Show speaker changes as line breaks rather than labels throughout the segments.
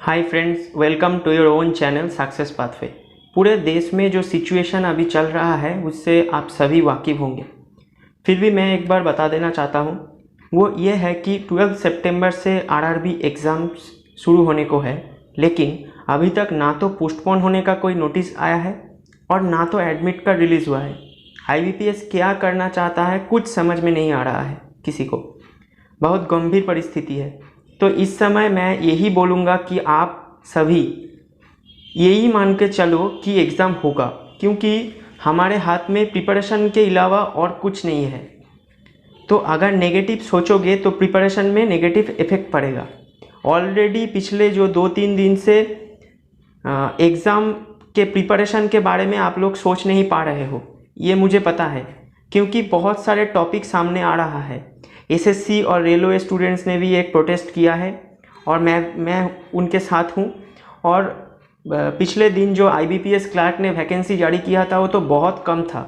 Hi friends, welcome to your own channel success pathway. पूरे देश में जो सिचुएशन अभी चल रहा है उससे आप सभी वाकिफ़ होंगे। फिर भी मैं एक बार बता देना चाहता हूँ, वो ये है कि 12 सितंबर से आरआरबी एग्ज़ाम्स शुरू होने को है, लेकिन अभी तक ना तो पोस्टपोन होने का कोई नोटिस आया है और ना तो एडमिट कार्ड रिलीज़ हुआ है। आईबीपीएस क्या करना चाहता है कुछ समझ में नहीं आ रहा है किसी को। बहुत गंभीर परिस्थिति है। तो इस समय मैं यही बोलूँगा कि आप सभी यही मान के चलो कि एग्ज़ाम होगा, क्योंकि हमारे हाथ में प्रिपरेशन के अलावा और कुछ नहीं है। तो अगर नेगेटिव सोचोगे तो प्रिपरेशन में नेगेटिव इफ़ेक्ट पड़ेगा। ऑलरेडी पिछले जो 2-3 दिन से एग्ज़ाम के प्रिपरेशन के बारे में आप लोग सोच नहीं पा रहे हो, ये मुझे पता है, क्योंकि बहुत सारे टॉपिक सामने आ रहा है। एसएससी और रेलवे स्टूडेंट्स ने भी एक प्रोटेस्ट किया है और मैं उनके साथ हूँ। और पिछले दिन जो आईबीपीएस क्लर्क ने वैकेंसी जारी किया था वो तो बहुत कम था।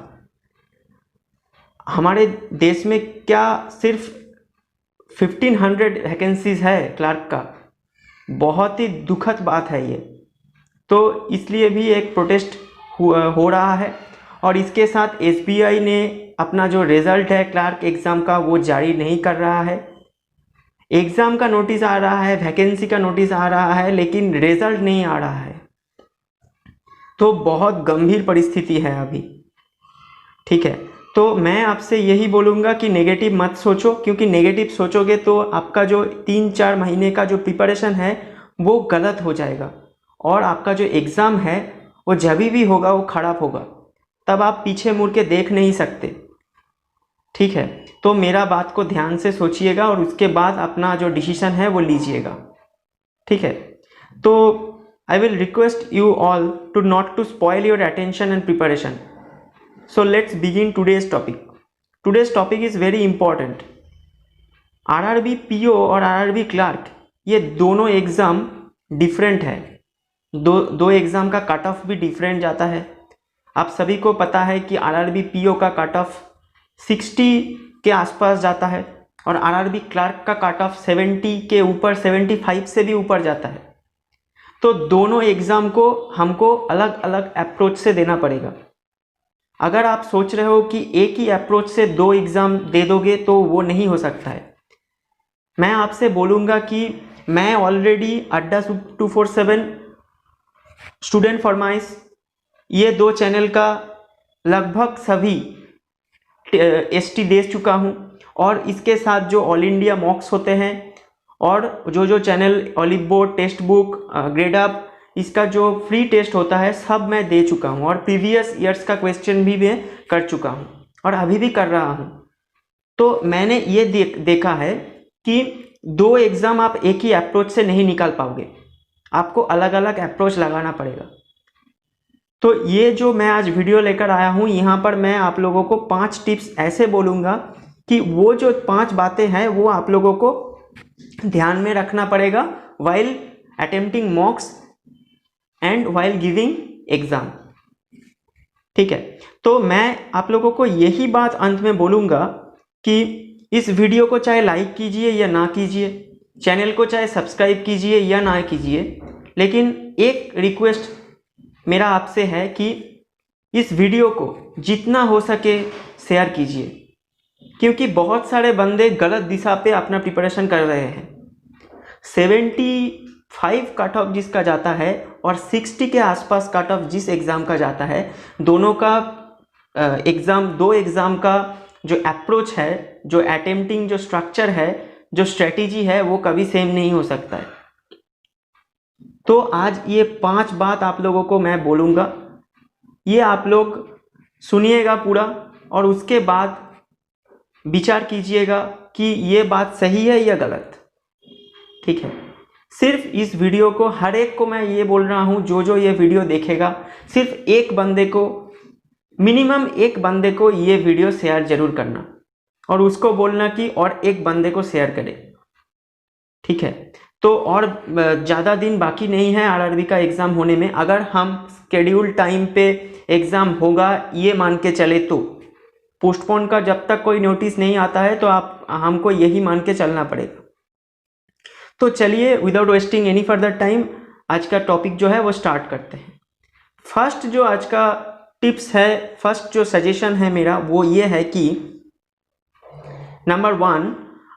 हमारे देश में क्या सिर्फ 1500 वैकेंसीज है क्लर्क का। बहुत ही दुखद बात है ये। तो इसलिए भी एक प्रोटेस्ट हो रहा है। और इसके साथ एसबीआई ने अपना जो रिज़ल्ट है क्लर्क एग्ज़ाम का वो जारी नहीं कर रहा है। एग्ज़ाम का नोटिस आ रहा है, वैकेंसी का नोटिस आ रहा है, लेकिन रिज़ल्ट नहीं आ रहा है। तो बहुत गंभीर परिस्थिति है अभी। ठीक है, तो मैं आपसे यही बोलूँगा कि नेगेटिव मत सोचो, क्योंकि नेगेटिव सोचोगे तो आपका जो 3-4 महीने का जो प्रिपरेशन है वो गलत हो जाएगा और आपका जो एग्ज़ाम है वो जब भी होगा वो ख़राब होगा। तब आप पीछे मुड़ के देख नहीं सकते। ठीक है, तो मेरा बात को ध्यान से सोचिएगा और उसके बाद अपना जो डिसीजन है वो लीजिएगा। ठीक है, तो I will request you all to not to spoil your attention and preparation. So let's begin today's topic. Today's topic is very important. RRB PO और आरआरबी क्लर्क ये दोनों एग्ज़ाम डिफरेंट है। दो एग्ज़ाम का कट ऑफ भी different जाता है। आप सभी को पता है कि आरआरबी पीओ का कट ऑफ 60 के आसपास जाता है और आरआरबी क्लर्क का कट ऑफ 70 के ऊपर, 75 से भी ऊपर जाता है। तो दोनों एग्ज़ाम को हमको अलग अलग अप्रोच से देना पड़ेगा। अगर आप सोच रहे हो कि एक ही अप्रोच से 2 एग्ज़ाम दे दोगे तो वो नहीं हो सकता है। मैं आपसे बोलूँगा कि मैं ऑलरेडी अड्डा 247, स्टूडेंट फरमाइश, ये 2 चैनल का लगभग सभी एसटी दे चुका हूँ। और इसके साथ जो ऑल इंडिया मॉक्स होते हैं और जो channel olive board, text book, grade up, इसका जो फ्री टेस्ट होता है सब मैं दे चुका हूँ। और प्रीवियस ईयर्स का क्वेश्चन भी मैं कर चुका हूँ और अभी भी कर रहा हूँ। तो मैंने ये देखा है कि 2 एग्ज़ाम आप एक ही अप्रोच से नहीं निकाल पाओगे, आपको अलग अलग अप्रोच लगाना पड़ेगा। तो ये जो मैं आज वीडियो लेकर आया हूँ, यहाँ पर मैं आप लोगों को 5 टिप्स ऐसे बोलूँगा कि वो जो 5 बातें हैं वो आप लोगों को ध्यान में रखना पड़ेगा while attempting मॉक्स and while giving exam. ठीक है, तो मैं आप लोगों को यही बात अंत में बोलूँगा कि इस वीडियो को चाहे लाइक कीजिए या ना कीजिए, चैनल को चाहे सब्सक्राइब कीजिए या ना कीजिए, लेकिन एक रिक्वेस्ट मेरा आपसे है कि इस वीडियो को जितना हो सके शेयर कीजिए, क्योंकि बहुत सारे बंदे गलत दिशा पे अपना प्रिपरेशन कर रहे हैं। 75 कट ऑफ जिसका जाता है और 60 के आसपास कट ऑफ जिस एग्ज़ाम का जाता है, दोनों का एग्ज़ाम, 2 एग्ज़ाम का जो अप्रोच है, जो अटेम्प्टिंग जो स्ट्रक्चर है, जो स्ट्रेटेजी है, वो कभी सेम नहीं हो सकता है। तो आज ये 5 बात आप लोगों को मैं बोलूँगा, ये आप लोग सुनिएगा पूरा और उसके बाद विचार कीजिएगा कि ये बात सही है या गलत। ठीक है, सिर्फ इस वीडियो को हर एक को मैं ये बोल रहा हूँ, जो ये वीडियो देखेगा, सिर्फ एक बंदे को, मिनिमम एक बंदे को ये वीडियो शेयर जरूर करना और उसको बोलना कि और एक बंदे को शेयर करे। ठीक है, तो और ज़्यादा दिन बाकी नहीं है आरआरबी का एग्ज़ाम होने में। अगर हम शेड्यूल टाइम पे एग्ज़ाम होगा ये मान के चले तो पोस्टपोन का जब तक कोई नोटिस नहीं आता है तो हमको यही मान के चलना पड़ेगा। तो चलिए, without wasting any further time, आज का टॉपिक जो है वो स्टार्ट करते हैं। फर्स्ट जो आज का टिप्स है, फर्स्ट जो सजेशन है मेरा वो ये है कि नंबर 1,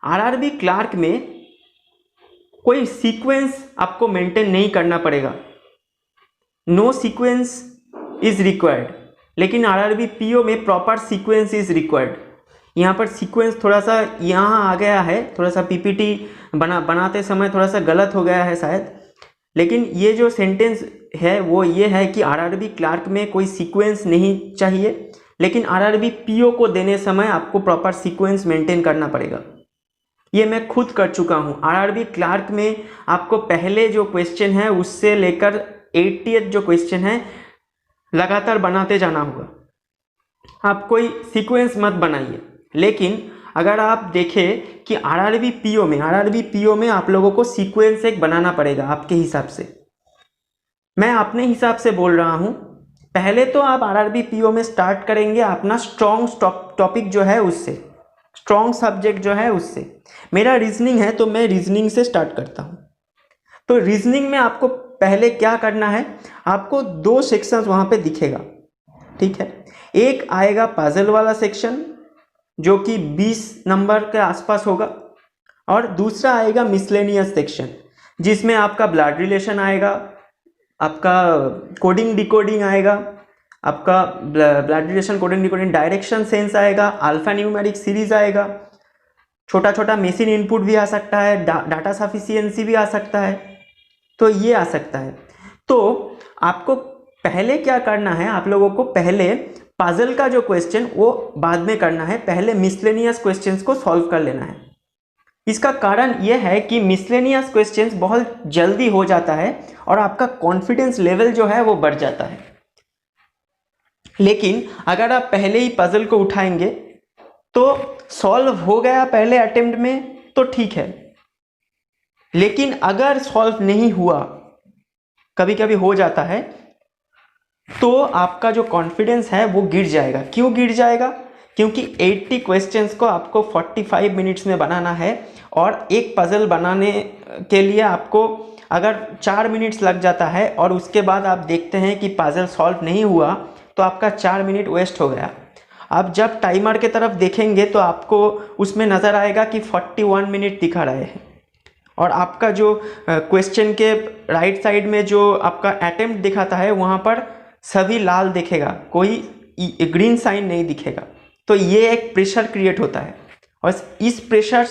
आरआरबी क्लार्क में कोई सीक्वेंस आपको मेंटेन नहीं करना पड़ेगा, नो सीक्वेंस इज रिक्वायर्ड। लेकिन आरआरबी पीओ में प्रॉपर सीक्वेंस इज रिक्वायर्ड। यहाँ पर सीक्वेंस थोड़ा सा यहाँ आ गया है, थोड़ा सा पीपीटी बनाते समय थोड़ा सा गलत हो गया है शायद, लेकिन ये जो सेंटेंस है वो ये है कि आरआरबी क्लार्क में कोई सीक्वेंस नहीं चाहिए, लेकिन आरआरबी पीओ को देने समय आपको प्रॉपर सीक्वेंस मेंटेन करना पड़ेगा। ये मैं खुद कर चुका हूँ। आरआरबी क्लार्क में आपको पहले जो क्वेश्चन है उससे लेकर 80th जो क्वेश्चन है लगातार बनाते जाना होगा। आप कोई सीक्वेंस मत बनाइए। लेकिन अगर आप देखें कि आरआरबी पीओ में आप लोगों को सीक्वेंस एक बनाना पड़ेगा आपके हिसाब से। मैं अपने हिसाब से बोल रहा हूँ। पहले तो आप आरआरबी पीओ में स्टार्ट करेंगे अपना स्ट्रॉन्ग टॉपिक जो है उससे, स्ट्रॉन्ग सब्जेक्ट जो है उससे। मेरा रीजनिंग है तो मैं रीजनिंग से स्टार्ट करता हूँ। तो रीजनिंग में आपको पहले क्या करना है, आपको 2 सेक्शंस वहाँ पे दिखेगा, ठीक है। एक आएगा पजल वाला सेक्शन जो कि 20 नंबर के आसपास होगा, और दूसरा आएगा मिसलेनियस सेक्शन जिसमें आपका ब्लड रिलेशन आएगा, आपका कोडिंग डिकोडिंग आएगा, आपका blood relation coding decoding direction sense आएगा, अल्फा न्यूमेरिक सीरीज आएगा, छोटा छोटा मशीन इनपुट भी आ सकता है, डाटा सफिशिएंसी भी आ सकता है, तो ये आ सकता है। तो आपको पहले क्या करना है, आप लोगों को पहले पजल का जो क्वेश्चन वो बाद में करना है, पहले मिसलेनियस क्वेश्चंस को सॉल्व कर लेना है। इसका कारण यह है कि मिसलेनियस क्वेश्चंस बहुत जल्दी हो जाता है और आपका कॉन्फिडेंस लेवल जो है वो बढ़ जाता है। लेकिन अगर आप पहले ही पजल को उठाएंगे तो सॉल्व हो गया पहले अटेम्प्ट में तो ठीक है, लेकिन अगर सॉल्व नहीं हुआ, कभी कभी हो जाता है, तो आपका जो कॉन्फिडेंस है वो गिर जाएगा। क्यों गिर जाएगा? क्योंकि 80 क्वेश्चंस को आपको 45 मिनट्स में बनाना है, और एक पजल बनाने के लिए आपको अगर 4 मिनट्स लग जाता है और उसके बाद आप देखते हैं कि पजल सॉल्व नहीं हुआ, तो आपका 4 मिनट वेस्ट हो गया। आप जब टाइमर के तरफ देखेंगे तो आपको उसमें नज़र आएगा कि 41 मिनट दिखा रहे हैं, और आपका जो क्वेश्चन के राइट साइड में जो आपका अटेम्प्ट दिखाता है वहाँ पर सभी लाल दिखेगा, कोई ग्रीन साइन नहीं दिखेगा। तो ये एक प्रेशर क्रिएट होता है, और इस प्रेशर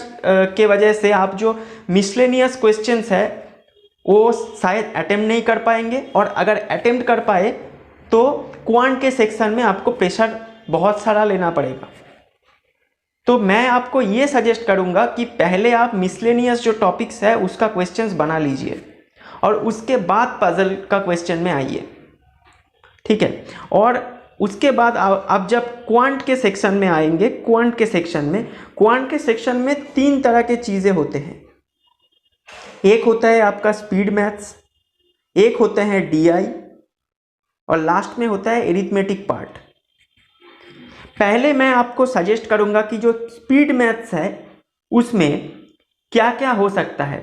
के वजह से आप जो मिसलेनियस क्वेश्चंस है वो शायद अटेम्प्ट नहीं कर पाएंगे, और अगर अटेम्प्ट कर पाए तो क्वांट के सेक्शन में आपको प्रेशर बहुत सारा लेना पड़ेगा। तो मैं आपको ये सजेस्ट करूंगा कि पहले आप मिसलेनियस जो टॉपिक्स है उसका क्वेश्चंस बना लीजिए, और उसके बाद पजल का क्वेश्चन में आइए, ठीक है। और उसके बाद आप जब क्वांट के सेक्शन में आएंगे, क्वांट के सेक्शन में 3 तरह के चीज़ें होते हैं। एक होता है आपका स्पीड मैथ्स, एक होते हैं डीआई, और लास्ट में होता है एरिथमेटिक पार्ट। पहले मैं आपको सजेस्ट करूंगा कि जो स्पीड मैथ्स है उसमें क्या क्या हो सकता है।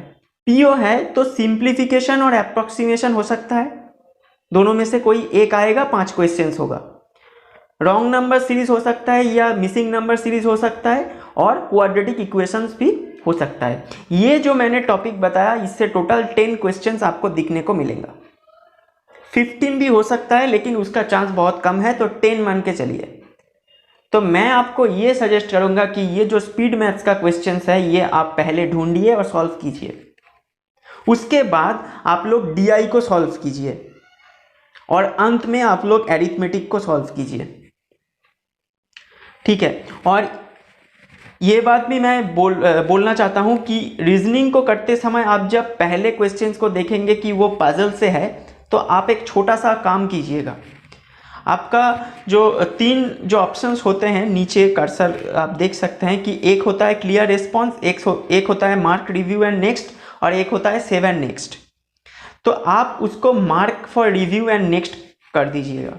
पीओ है तो सिंप्लीफिकेशन और अप्रोक्सीमेशन हो सकता है, दोनों में से कोई एक आएगा, 5 क्वेश्चंस होगा। रॉन्ग नंबर सीरीज हो सकता है या मिसिंग नंबर सीरीज हो सकता है, और क्वाड्रेटिक इक्वेशंस भी हो सकता है। ये जो मैंने टॉपिक बताया इससे टोटल 10 क्वेश्चंस आपको दिखने को मिलेगा। 15 भी हो सकता है लेकिन उसका चांस बहुत कम है, तो 10 मान के चलिए। तो मैं आपको ये सजेस्ट करूंगा कि ये जो स्पीड मैथ्स का क्वेश्चंस है ये आप पहले ढूंढिए और सॉल्व कीजिए। उसके बाद आप लोग डीआई को सॉल्व कीजिए, और अंत में आप लोग एरिथमेटिक को सॉल्व कीजिए, ठीक है। और ये बात भी मैं बोलना चाहता हूं कि रीजनिंग को करते समय आप जब पहले क्वेश्चंस को देखेंगे कि वो पजल से है, तो आप एक छोटा सा काम कीजिएगा। आपका जो 3 जो ऑप्शंस होते हैं नीचे कर्सर आप देख सकते हैं कि एक होता है क्लियर रिस्पॉन्स, एक होता है मार्क रिव्यू एंड नेक्स्ट, और एक होता है सेव एंड नेक्स्ट। तो आप उसको mark for review and next कर दीजिएगा।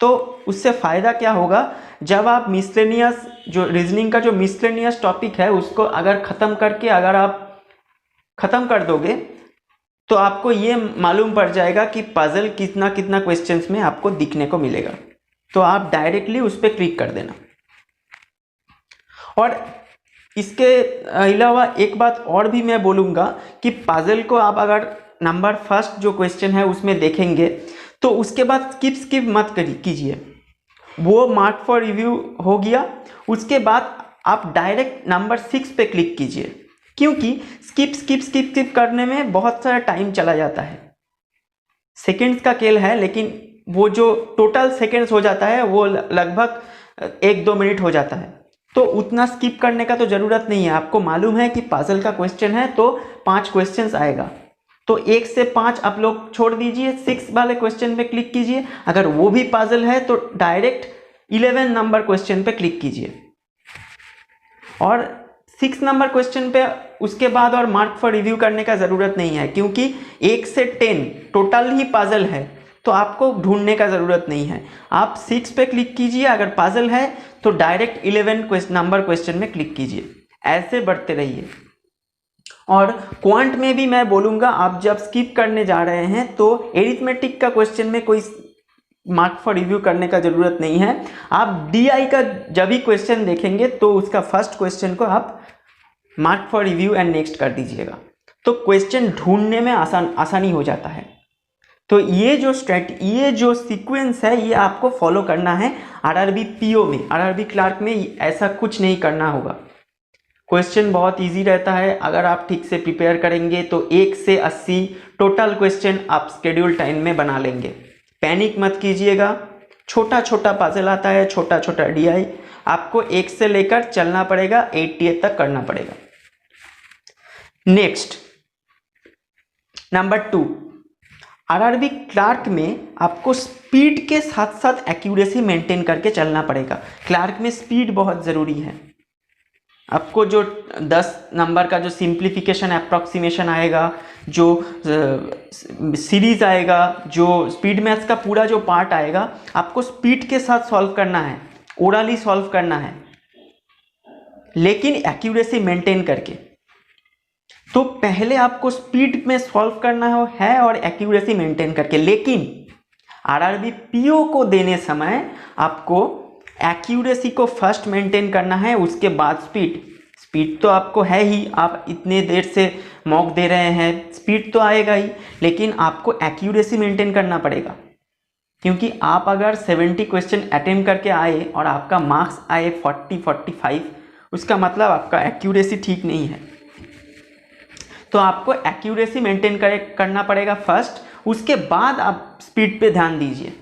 तो उससे फ़ायदा क्या होगा, जब आप मिसलेनियस जो रीजनिंग का जो मिसलेनियस टॉपिक है उसको अगर ख़त्म करके अगर आप ख़त्म कर दोगे तो आपको ये मालूम पड़ जाएगा कि पजल कितना कितना क्वेश्चंस में आपको दिखने को मिलेगा। तो आप डायरेक्टली उस पर क्लिक कर देना। और इसके अलावा एक बात और भी मैं बोलूँगा कि पजल को आप अगर नंबर फर्स्ट जो क्वेश्चन है उसमें देखेंगे तो उसके बाद स्किप मत कीजिए, वो मार्क फॉर रिव्यू हो गया। उसके बाद आप डायरेक्ट नंबर 6 पे क्लिक कीजिए, क्योंकि स्किप करने में बहुत सारा टाइम चला जाता है। सेकेंड्स का खेल है, लेकिन वो जो टोटल सेकेंड्स हो जाता है वो लगभग 1-2 मिनट हो जाता है। तो उतना स्किप करने का तो ज़रूरत नहीं है। आपको मालूम है कि पजल का क्वेश्चन है तो 5 क्वेश्चंस आएगा, तो 1 से 5 आप लोग छोड़ दीजिए, 6 वाले क्वेश्चन पे क्लिक कीजिए। अगर वो भी पजल है तो डायरेक्ट 11 नंबर क्वेश्चन पे क्लिक कीजिए, और 6 नंबर क्वेश्चन पे उसके बाद और मार्क फॉर रिव्यू करने का ज़रूरत नहीं है, क्योंकि 1 से 10 टोटल ही पजल है, तो आपको ढूंढने का ज़रूरत नहीं है। आप 6 पे क्लिक कीजिए, अगर पजल है तो डायरेक्ट 11 नंबर क्वेश्चन में क्लिक कीजिए। ऐसे बढ़ते रहिए। और क्वांट में भी मैं बोलूँगा, आप जब स्किप करने जा रहे हैं तो एरिथमेटिक का क्वेश्चन में कोई मार्क फॉर रिव्यू करने का ज़रूरत नहीं है। आप DI का जब भी क्वेश्चन देखेंगे तो उसका फर्स्ट क्वेश्चन को आप mark for review and next कर दीजिएगा, तो क्वेश्चन ढूंढने में आसानी हो जाता है। तो ये जो सीक्वेंस है ये आपको फॉलो करना है। RRB PO में, RRB क्लार्क में ऐसा कुछ नहीं करना होगा। क्वेश्चन बहुत इजी रहता है, अगर आप ठीक से प्रिपेयर करेंगे तो 1 से 80 टोटल क्वेश्चन आप शेड्यूल टाइम में बना लेंगे। पैनिक मत कीजिएगा, छोटा छोटा पजल आता है, छोटा छोटा DI आपको 1 से लेकर चलना पड़ेगा, 88 तक करना पड़ेगा। नेक्स्ट नंबर 2, RRB क्लार्क में आपको स्पीड के साथ साथ एक्यूरेसी मेंटेन करके चलना पड़ेगा। क्लार्क में स्पीड बहुत ज़रूरी है। आपको जो 10 नंबर का जो सिंप्लीफिकेशन अप्रॉक्सीमेशन आएगा, जो सीरीज आएगा, जो स्पीड मैथ्स का पूरा जो पार्ट आएगा, आपको स्पीड के साथ सॉल्व करना है, ओरली सॉल्व करना है, लेकिन एक्यूरेसी मेंटेन करके। तो पहले आपको स्पीड में सॉल्व करना है और एक्यूरेसी मेंटेन करके, लेकिन RRB PO को देने समय आपको एक्यूरेसी को फर्स्ट मेंटेन करना है, उसके बाद स्पीड तो आपको है ही, आप इतने देर से मॉक दे रहे हैं, स्पीड तो आएगा ही, लेकिन आपको एक्यूरेसी मेंटेन करना पड़ेगा। क्योंकि आप अगर 70 क्वेश्चन अटेम्प्ट करके आए और आपका मार्क्स आए 40-45, उसका मतलब आपका एक्यूरेसी ठीक नहीं है। तो आपको एक्यूरेसी मेंटेन करना पड़ेगा फर्स्ट, उसके बाद आप स्पीड पे ध्यान दीजिए।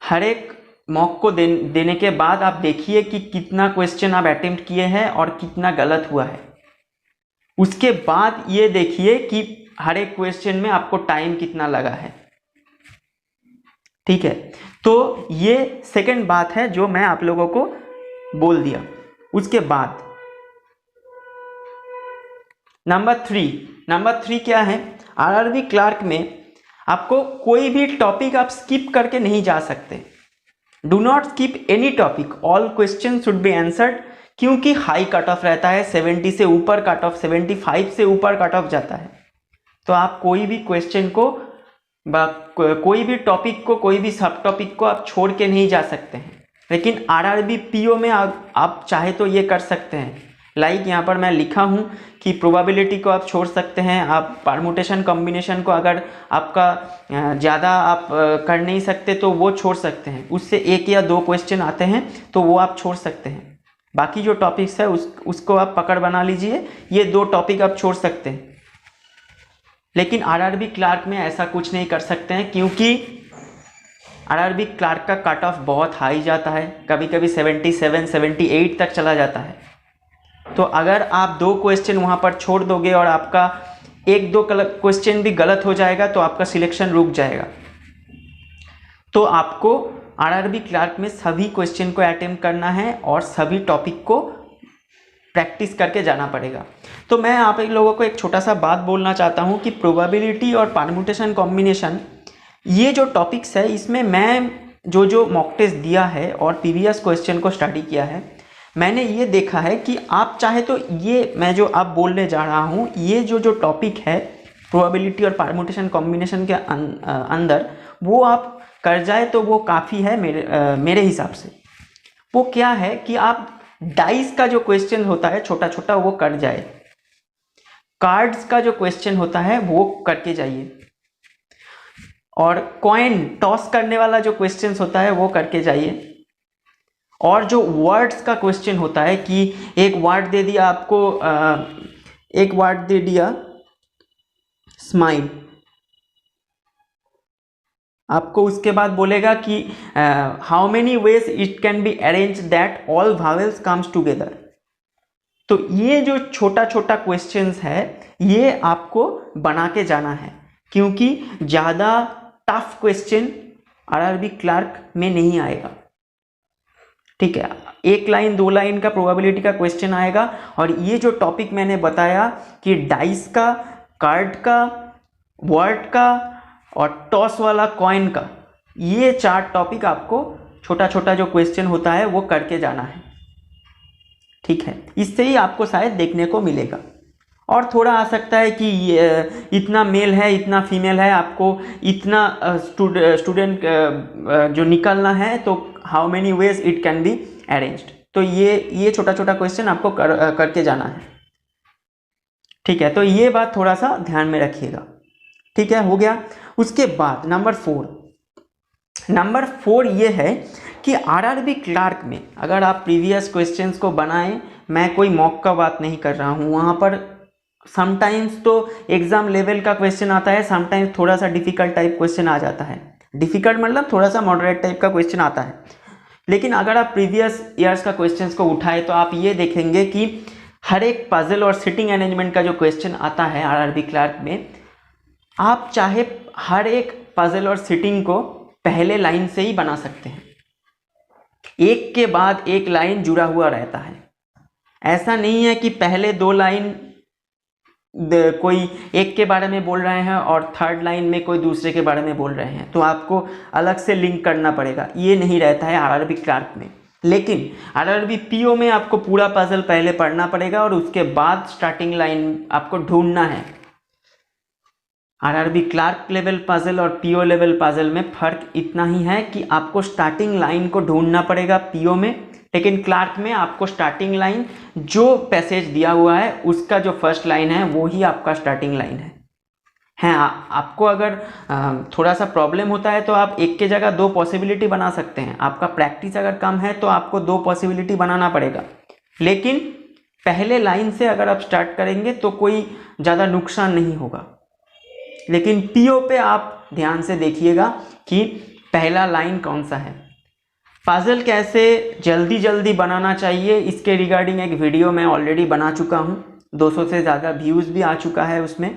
हर एक मॉक को देने के बाद आप देखिए कि कितना क्वेश्चन आप अटेम्प्ट किए हैं और कितना गलत हुआ है। उसके बाद ये देखिए कि हर एक क्वेश्चन में आपको टाइम कितना लगा है। ठीक है, तो ये सेकंड बात है जो मैं आप लोगों को बोल दिया। उसके बाद नंबर 3 क्या है? RRB क्लार्क में आपको कोई भी टॉपिक आप स्किप करके नहीं जा सकते। Do not skip any topic, all question should be answered, क्योंकि हाई कट ऑफ रहता है, 70 से ऊपर कट ऑफ, 75 से ऊपर कट ऑफ जाता है। तो आप कोई भी क्वेश्चन को, कोई भी टॉपिक को, कोई भी सब टॉपिक को आप छोड़ के नहीं जा सकते हैं। लेकिन RRB PO में आप चाहे तो ये कर सकते हैं। लाइक यहाँ पर मैं लिखा हूँ कि प्रोबेबिलिटी को आप छोड़ सकते हैं, आप परमुटेशन कॉम्बिनेशन को अगर आपका ज़्यादा आप कर नहीं सकते तो वो छोड़ सकते हैं, उससे 1 या 2 क्वेश्चन आते हैं तो वो आप छोड़ सकते हैं। बाकी जो टॉपिक्स है उसको आप पकड़ बना लीजिए, ये 2 टॉपिक आप छोड़ सकते हैं। लेकिन RRB क्लार्क में ऐसा कुछ नहीं कर सकते हैं, क्योंकि RRB क्लार्क का कट ऑफ बहुत हाई जाता है, कभी कभी 77-78 तक चला जाता है। तो अगर आप 2 क्वेश्चन वहाँ पर छोड़ दोगे और आपका 1-2 क्वेश्चन भी गलत हो जाएगा तो आपका सिलेक्शन रुक जाएगा। तो आपको RRB क्लार्क में सभी क्वेश्चन को अटेम्प्ट करना है और सभी टॉपिक को प्रैक्टिस करके जाना पड़ेगा। तो मैं आप लोगों को एक छोटा सा बात बोलना चाहता हूँ कि प्रोबेबिलिटी और परमुटेशन कॉम्बिनेशन, ये जो टॉपिक्स है, इसमें मैं जो मॉक टेस्ट दिया है और प्रीवियस क्वेश्चन को स्टडी किया है, मैंने ये देखा है कि आप चाहे तो ये मैं जो अब बोलने जा रहा हूँ, ये जो टॉपिक है प्रोबेबिलिटी और परम्यूटेशन कॉम्बिनेशन के अंदर, वो आप कर जाए तो वो काफ़ी है मेरे हिसाब से। वो क्या है कि आप डाइस का जो क्वेश्चन होता है छोटा छोटा वो कर जाए, कार्ड्स का जो क्वेश्चन होता है वो करके जाइए, और कॉइन टॉस करने वाला जो क्वेश्चन होता है वो करके जाइए, और जो वर्ड्स का क्वेश्चन होता है कि एक वर्ड दे दिया आपको, एक वर्ड दे दिया स्माइल, आपको उसके बाद बोलेगा कि how many ways it can be arrange that all vowels comes together. तो ये जो छोटा छोटा क्वेश्चंस है ये आपको बना के जाना है, क्योंकि ज़्यादा टफ क्वेश्चन आरआरबी क्लर्क में नहीं आएगा। ठीक है, 1 लाइन 2 लाइन का प्रोबेबिलिटी का क्वेश्चन आएगा, और ये जो टॉपिक मैंने बताया कि डाइस का, कार्ड का, वर्ड का और टॉस वाला कॉइन का, ये 4 टॉपिक आपको छोटा छोटा जो क्वेश्चन होता है वो करके जाना है। ठीक है, इससे ही आपको शायद देखने को मिलेगा। और थोड़ा आ सकता है कि इतना मेल है, इतना फीमेल है, आपको इतना स्टूडेंट जो निकलना है, तो how many ways it can be arranged. तो ये छोटा छोटा क्वेश्चन आपको करके जाना है। ठीक है, तो ये बात थोड़ा सा ध्यान में रखिएगा। ठीक है, हो गया। उसके बाद नंबर 4 ये है कि आरआरबी क्लर्क में अगर आप प्रीवियस क्वेश्चंस को बनाएं, मैं कोई मॉक का बात नहीं कर रहा हूं, वहां पर समटाइम्स तो एग्जाम लेवल का क्वेश्चन आता है, समटाइम्स थोड़ा सा डिफिकल्ट टाइप क्वेश्चन आ जाता है। डिफिकल्ट मतलब थोड़ा सा मॉडरेट टाइप का क्वेश्चन आता है। लेकिन अगर आप प्रीवियस ईयर्स का क्वेश्चंस को उठाए तो आप ये देखेंगे कि हर एक पजल और सिटिंग अरेंजमेंट का जो क्वेश्चन आता है आरआरबी क्लर्क में, आप चाहे हर एक पजल और सिटिंग को पहले लाइन से ही बना सकते हैं, एक के बाद एक लाइन जुड़ा हुआ रहता है। ऐसा नहीं है कि पहले 2 लाइन कोई एक के बारे में बोल रहे हैं और थर्ड लाइन में कोई दूसरे के बारे में बोल रहे हैं, तो आपको अलग से लिंक करना पड़ेगा। ये नहीं रहता है आरआरबी क्लर्क में। लेकिन आरआरबी पीओ में आपको पूरा पजल पहले पढ़ना पड़ेगा और उसके बाद स्टार्टिंग लाइन आपको ढूंढना है। आरआरबी क्लर्क लेवल पजल और पीओ लेवल पजल में फ़र्क इतना ही है कि आपको स्टार्टिंग लाइन को ढूंढना पड़ेगा पीओ में, लेकिन क्लर्क में आपको स्टार्टिंग लाइन जो पैसेज दिया हुआ है उसका जो फर्स्ट लाइन है वो ही आपका स्टार्टिंग लाइन है। आपको अगर थोड़ा सा प्रॉब्लम होता है तो आप एक के जगह 2 पॉसिबिलिटी बना सकते हैं। आपका प्रैक्टिस अगर कम है तो आपको 2 पॉसिबिलिटी बनाना पड़ेगा, लेकिन पहले लाइन से अगर आप स्टार्ट करेंगे तो कोई ज़्यादा नुकसान नहीं होगा। लेकिन पीओ पे आप ध्यान से देखिएगा कि पहला लाइन कौन सा है। पजल कैसे जल्दी जल्दी बनाना चाहिए, इसके रिगार्डिंग एक वीडियो मैं ऑलरेडी बना चुका हूँ, 200 से ज़्यादा व्यूज़ भी आ चुका है उसमें,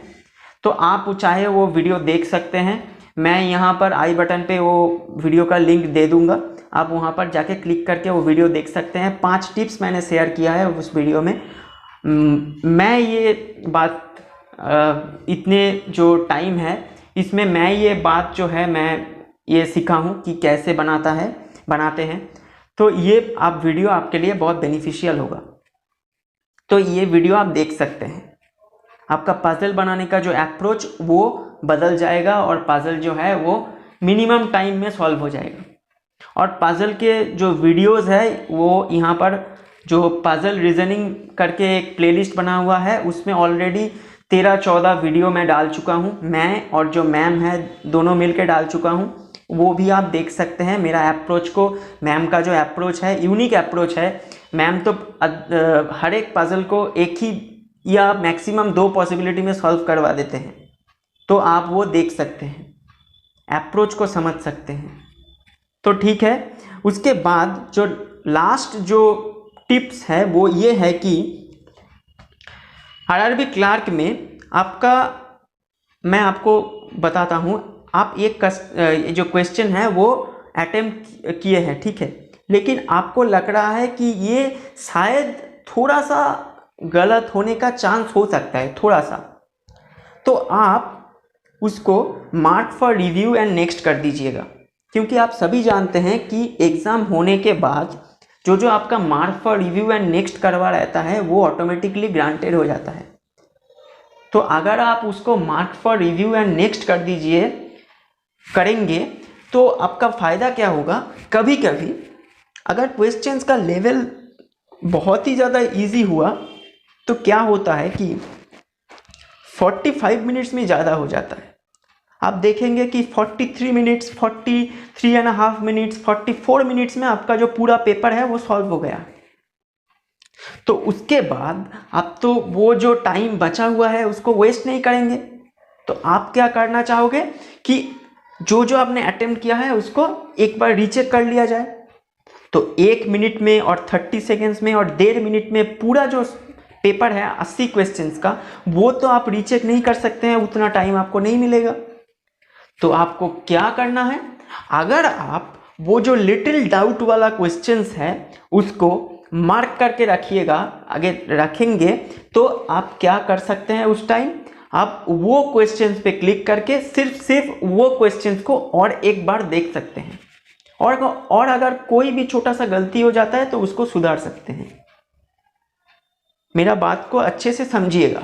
तो आप चाहे वो वीडियो देख सकते हैं। मैं यहाँ पर आई बटन पे वो वीडियो का लिंक दे दूँगा, आप वहाँ पर जाके क्लिक करके वो वीडियो देख सकते हैं। 5 टिप्स मैंने शेयर किया है उस वीडियो में। मैं ये बात इतने जो टाइम है इसमें मैं ये बात जो है मैं ये सीखा हूँ कि कैसे बनाते हैं, तो ये आप वीडियो आपके लिए बहुत बेनिफिशियल होगा। तो ये वीडियो आप देख सकते हैं, आपका पजल बनाने का जो अप्रोच वो बदल जाएगा और पजल जो है वो मिनिमम टाइम में सॉल्व हो जाएगा। और पजल के जो वीडियोस है वो यहाँ पर जो पजल रीजनिंग करके एक प्लेलिस्ट बना हुआ है उसमें ऑलरेडी 13-14 वीडियो मैं डाल चुका हूँ, मैं और जो मैम है दोनों मिलकर डाल चुका हूँ, वो भी आप देख सकते हैं। मेरा अप्रोच को, मैम का जो अप्रोच है यूनिक अप्रोच है। मैम तो हर एक पजल को एक ही या मैक्सिमम 2 पॉसिबिलिटी में सॉल्व करवा देते हैं, तो आप वो देख सकते हैं, अप्रोच को समझ सकते हैं। तो ठीक है, उसके बाद जो लास्ट जो टिप्स है वो ये है कि आरआरबी क्लर्क में आपका, मैं आपको बताता हूँ, आप एक जो क्वेश्चन है वो अटेम्प्ट किए हैं, ठीक है, लेकिन आपको लग रहा है कि ये शायद थोड़ा सा गलत होने का चांस हो सकता है थोड़ा सा, तो आप उसको mark for review and next कर दीजिएगा। क्योंकि आप सभी जानते हैं कि एग्ज़ाम होने के बाद जो आपका mark for review and next करवा रहता है वो ऑटोमेटिकली ग्रांटेड हो जाता है। तो अगर आप उसको mark for review and next कर दीजिए करेंगे तो आपका फ़ायदा क्या होगा, कभी कभी अगर क्वेश्चंस का लेवल बहुत ही ज़्यादा इजी हुआ तो क्या होता है कि 45 मिनट्स में ज़्यादा हो जाता है। आप देखेंगे कि 43 मिनट्स, 43.5 मिनट्स, 44 मिनट्स में आपका जो पूरा पेपर है वो सॉल्व हो गया। तो उसके बाद आप तो वो जो टाइम बचा हुआ है उसको वेस्ट नहीं करेंगे। तो आप क्या करना चाहोगे कि जो जो आपने अटेम्प्ट किया है उसको एक बार रीचेक कर लिया जाए। तो 1 मिनट में और 30 सेकेंड्स में और 1.5 मिनट में पूरा जो पेपर है 80 क्वेश्चंस का वो तो आप रीचेक नहीं कर सकते हैं, उतना टाइम आपको नहीं मिलेगा। तो आपको क्या करना है, अगर आप वो जो लिटिल डाउट वाला क्वेश्चंस है उसको मार्क करके रखिएगा, आगे रखेंगे तो आप क्या कर सकते हैं, उस टाइम आप वो क्वेश्चंस पे क्लिक करके सिर्फ वो क्वेश्चंस को और एक बार देख सकते हैं और अगर कोई भी छोटा सा गलती हो जाता है तो उसको सुधार सकते हैं। मेरा बात को अच्छे से समझिएगा।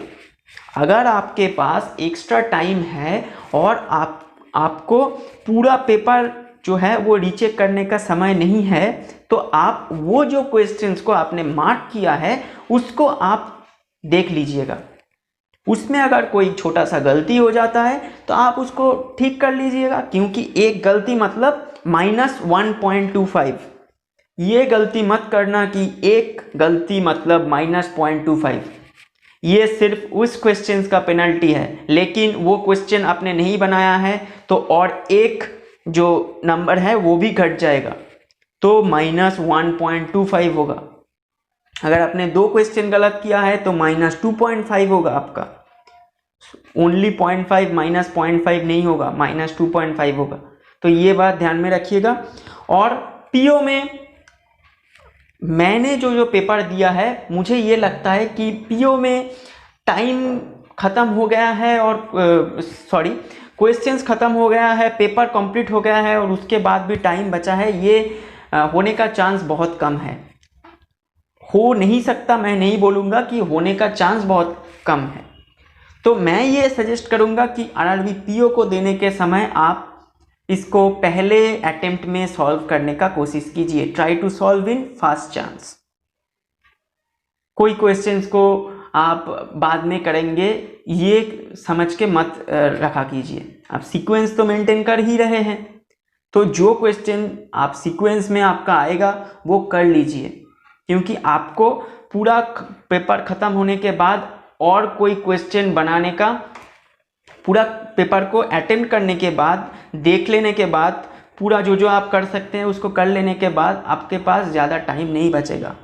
अगर आपके पास एक्स्ट्रा टाइम है और आपको पूरा पेपर जो है वो रीचेक करने का समय नहीं है तो आप वो जो क्वेश्चंस को आपने मार्क किया है उसको आप देख लीजिएगा। उसमें अगर कोई छोटा सा गलती हो जाता है तो आप उसको ठीक कर लीजिएगा, क्योंकि एक गलती मतलब -1.25। ये गलती मत करना कि एक गलती मतलब -0.25। ये सिर्फ उस क्वेश्चन का पेनल्टी है, लेकिन वो क्वेश्चन आपने नहीं बनाया है तो और एक जो नंबर है वो भी घट जाएगा, तो -1.25 होगा। अगर आपने 2 क्वेश्चन गलत किया है तो -2.5 होगा आपका। ओनली 0.5 -0.5 नहीं होगा, -2.5 होगा। तो ये बात ध्यान में रखिएगा। और पीओ में मैंने जो पेपर दिया है मुझे ये लगता है कि पीओ में टाइम ख़त्म हो गया है और क्वेश्चंस ख़त्म हो गया है, पेपर कंप्लीट हो गया है और उसके बाद भी टाइम बचा है, ये होने का चांस बहुत कम है। हो नहीं सकता, मैं नहीं बोलूँगा कि होने का चांस बहुत कम है। तो मैं ये सजेस्ट करूँगा कि आरआरबी पीओ को देने के समय आप इसको पहले अटेम्प्ट में सॉल्व करने का कोशिश कीजिए। Try to solve in fast chance. कोई क्वेश्चंस को आप बाद में करेंगे ये समझ के मत रखा कीजिए। आप सीक्वेंस तो मेंटेन कर ही रहे हैं, तो जो क्वेश्चन आप सीक्वेंस में आपका आएगा वो कर लीजिए, क्योंकि आपको पूरा पेपर ख़त्म होने के बाद और कोई क्वेश्चन बनाने का, पूरा पेपर को अटेम्प्ट करने के बाद, देख लेने के बाद, पूरा जो आप कर सकते हैं उसको कर लेने के बाद आपके पास ज़्यादा टाइम नहीं बचेगा।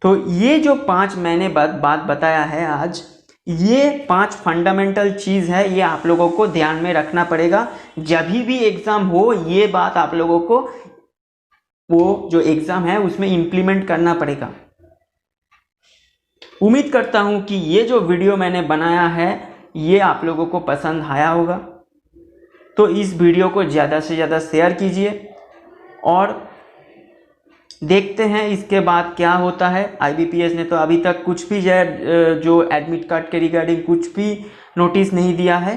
तो ये जो 5 मैंने बात बताया है आज, ये 5 फंडामेंटल चीज़ है, ये आप लोगों को ध्यान में रखना पड़ेगा। जब भी एग्ज़ाम हो ये बात आप लोगों को वो जो एग्ज़ाम है उसमें इम्प्लीमेंट करना पड़ेगा। उम्मीद करता हूँ कि ये जो वीडियो मैंने बनाया है ये आप लोगों को पसंद आया होगा। तो इस वीडियो को ज़्यादा से ज़्यादा शेयर कीजिए और देखते हैं इसके बाद क्या होता है। आईबीपीएस ने तो अभी तक कुछ भी जो एडमिट कार्ड के रिगार्डिंग कुछ भी नोटिस नहीं दिया है,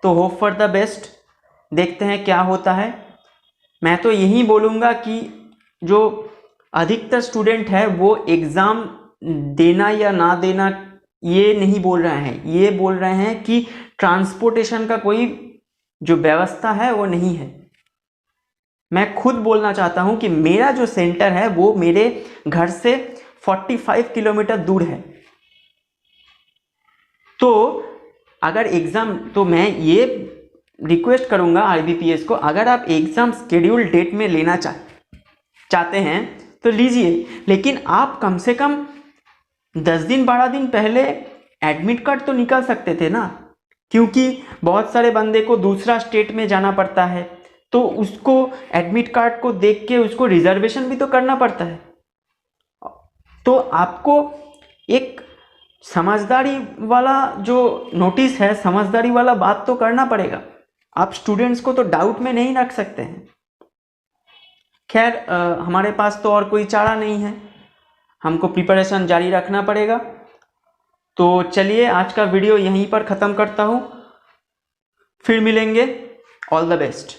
तो होप फॉर द बेस्ट। देखते हैं क्या होता है। मैं तो यही बोलूँगा कि जो अधिकतर स्टूडेंट है वो एग्ज़ाम देना या ना देना ये नहीं बोल रहे हैं, ये बोल रहे हैं कि ट्रांसपोर्टेशन का कोई जो व्यवस्था है वो नहीं है। मैं खुद बोलना चाहता हूं कि मेरा जो सेंटर है वो मेरे घर से 45 किलोमीटर दूर है। तो अगर एग्ज़ाम, तो मैं ये रिक्वेस्ट करूंगा आईबीपीएस को, अगर आप एग्ज़ाम शेड्यूल डेट में लेना चाहते हैं तो लीजिए, लेकिन आप कम से कम 10 दिन 12 दिन पहले एडमिट कार्ड तो निकाल सकते थे ना, क्योंकि बहुत सारे बंदे को दूसरा स्टेट में जाना पड़ता है तो उसको एडमिट कार्ड को देख के उसको रिजर्वेशन भी तो करना पड़ता है। तो आपको एक समझदारी वाला जो नोटिस है, समझदारी वाला बात तो करना पड़ेगा। आप स्टूडेंट्स को तो डाउट में नहीं रख सकते हैं। खैर हमारे पास तो और कोई चारा नहीं है, हमको प्रिपरेशन जारी रखना पड़ेगा। तो चलिए आज का वीडियो यहीं पर ख़त्म करता हूँ, फिर मिलेंगे। All the best.